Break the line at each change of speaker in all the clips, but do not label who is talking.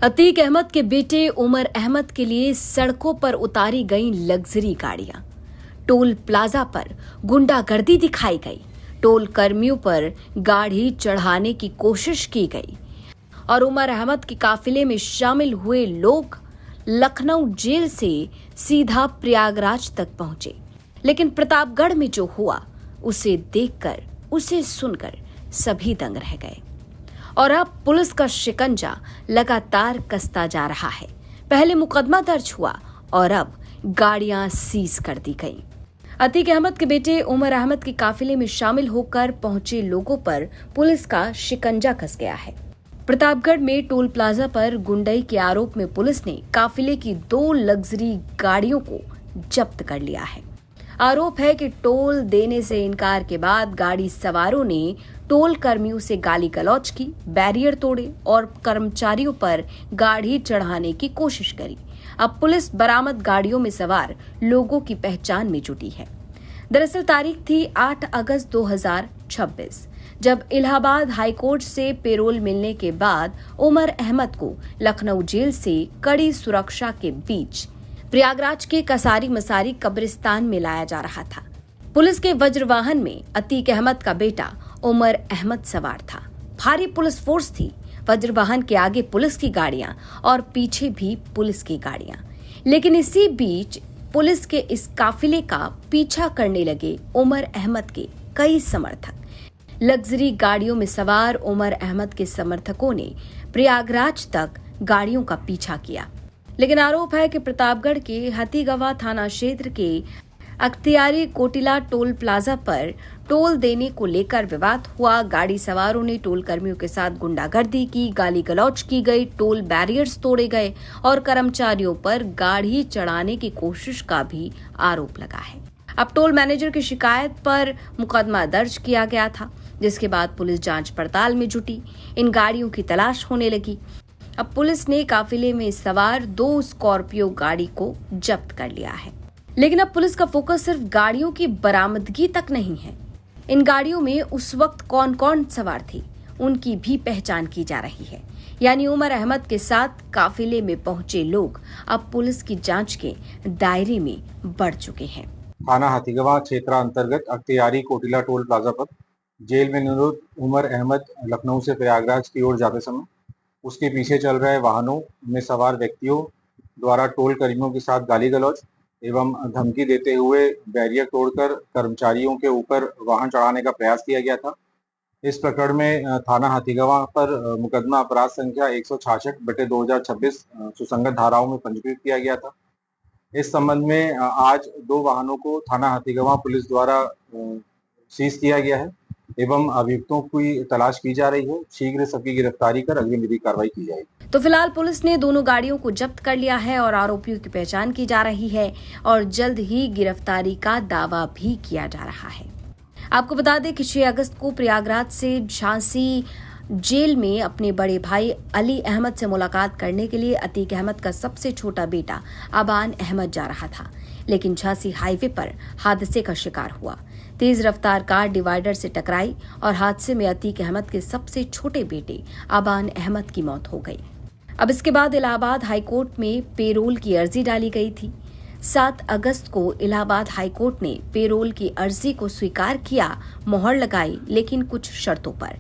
अतीक अहमद के बेटे उमर अहमद के लिए सड़कों पर उतारी गई लग्जरी गाड़ियां। टोल प्लाजा पर गुंडागर्दी दिखाई गई। टोल कर्मियों पर गाड़ी चढ़ाने की कोशिश की गई और उमर अहमद के काफिले में शामिल हुए लोग लखनऊ जेल से सीधा प्रयागराज तक पहुंचे। लेकिन प्रतापगढ़ में जो हुआ उसे देखकर, उसे सुनकर सभी दंग रह गए। और अब पुलिस का शिकंजा लगातार कसता जा रहा है। पहले मुकदमा दर्ज हुआ और अब गाड़ियां सीज कर दी गईं। अतीक अहमद के बेटे उमर अहमद के काफिले में शामिल होकर पहुंचे लोगों पर पुलिस का शिकंजा कस गया है। प्रतापगढ़ में टोल प्लाजा पर गुंडई के आरोप में पुलिस ने काफिले की 2 लग्जरी गाड़ियों को जब्त कर लिया है। आरोप है कि टोल देने से इनकार के बाद गाड़ी सवारों ने टोल कर्मियों से गाली गलौज की, बैरियर तोड़े और कर्मचारियों पर गाड़ी चढ़ाने की कोशिश करी। अब पुलिस बरामद गाड़ियों में सवार लोगों की पहचान में जुटी है। दरअसल तारीख थी 8 अगस्त 2026, जब इलाहाबाद हाईकोर्ट से पेरोल मिलने के बाद उमर अहमद को लखनऊ जेल से कड़ी सुरक्षा के बीच प्रयागराज के कसारी मसारी कब्रिस्तान में लाया जा रहा था। पुलिस के वज्रवाहन में अतीक अहमद का बेटा उमर अहमद सवार था। भारी पुलिस फोर्स थी। वज्रवाहन के आगे पुलिस की गाड़ियां और पीछे भी पुलिस की गाड़ियां। लेकिन इसी बीच पुलिस के इस काफिले का पीछा करने लगे उमर अहमद के कई समर्थक। लग्जरी गाड़ियों में सवार उमर अहमद के समर्थकों ने प्रयागराज तक गाड़ियों का पीछा किया। लेकिन आरोप है कि प्रतापगढ़ के हाथीगवा थाना क्षेत्र के अख्तियारी कोटिला टोल प्लाजा पर टोल देने को लेकर विवाद हुआ। गाड़ी सवारों ने टोल कर्मियों के साथ गुंडागर्दी की, गाली गलौज की गई, टोल बैरियर्स तोड़े गए और कर्मचारियों पर गाड़ी चढ़ाने की कोशिश का भी आरोप लगा है। अब टोल मैनेजर की शिकायत पर मुकदमा दर्ज किया गया था, जिसके बाद पुलिस जांच पड़ताल में जुटी। इन गाड़ियों की तलाश होने लगी। अब पुलिस ने काफिले में सवार 2 स्कॉर्पियो गाड़ी को जब्त कर लिया है। लेकिन अब पुलिस का फोकस सिर्फ गाड़ियों की बरामदगी तक नहीं है। इन गाड़ियों में उस वक्त कौन कौन सवार थी, उनकी भी पहचान की जा रही है। यानी उमर अहमद के साथ काफिले में पहुंचे लोग अब पुलिस की जांच के दायरे में बढ़ चुके हैं।
थाना हाथीगवा क्षेत्र अंतर्गत अख्तियारी कोटिला टोल प्लाजा पर जेल में निरुद्ध उमर अहमद लखनऊ से प्रयागराज की ओर जाते समय उसके पीछे चल रहे वाहनों में सवार व्यक्तियों द्वारा टोल कर्मियों के साथ गाली गलौज एवं धमकी देते हुए बैरियर तोड़कर कर्मचारियों के ऊपर वाहन चढ़ाने का प्रयास किया गया था। इस प्रकरण में थाना हाथीगवा पर मुकदमा अपराध संख्या 166/2026 सुसंगत धाराओं में पंजीकृत किया गया था। इस संबंध में आज 2 वाहनों को थाना हाथीगवा पुलिस द्वारा सीज किया गया है एवं अभियुक्तों की तलाश की जा रही है। शीघ्र सबकी गिरफ्तारी कर अगली विधिक कार्रवाई की जाएगी।
तो फिलहाल पुलिस ने दोनों गाड़ियों को जब्त कर लिया है और आरोपियों की पहचान की जा रही है और जल्द ही गिरफ्तारी का दावा भी किया जा रहा है। आपको बता दें कि 6 अगस्त को प्रयागराज से झांसी जेल में अपने बड़े भाई अली अहमद से मुलाकात करने के लिए अतीक अहमद का सबसे छोटा बेटा अबान अहमद जा रहा था। लेकिन झांसी हाईवे पर हादसे का शिकार हुआ। तेज रफ्तार कार डिवाइडर से टकराई और हादसे में अतीक अहमद के सबसे छोटे बेटे अबान अहमद की मौत हो गई। अब इसके बाद इलाहाबाद हाईकोर्ट में पेरोल की अर्जी डाली गई थी। 7 अगस्त को इलाहाबाद हाईकोर्ट ने पेरोल की अर्जी को स्वीकार किया, मोहर लगाई, लेकिन कुछ शर्तों पर।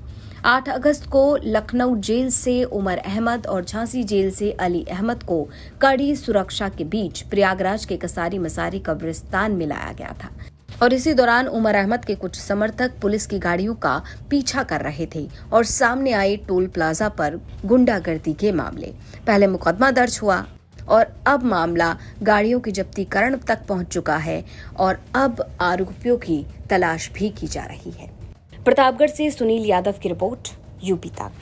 8 अगस्त को लखनऊ जेल से उमर अहमद और झांसी जेल से अली अहमद को कड़ी सुरक्षा के बीच प्रयागराज के कसारी मसारी कब्रिस्तान में लाया गया था और इसी दौरान उमर अहमद के कुछ समर्थक पुलिस की गाड़ियों का पीछा कर रहे थे और सामने आए टोल प्लाजा पर गुंडागर्दी के मामले। पहले मुकदमा दर्ज हुआ और अब मामला गाड़ियों की जब्तीकरण तक पहुंच चुका है और अब आरोपियों की तलाश भी की जा रही है। प्रतापगढ़ से सुनील यादव की रिपोर्ट, यूपी तक।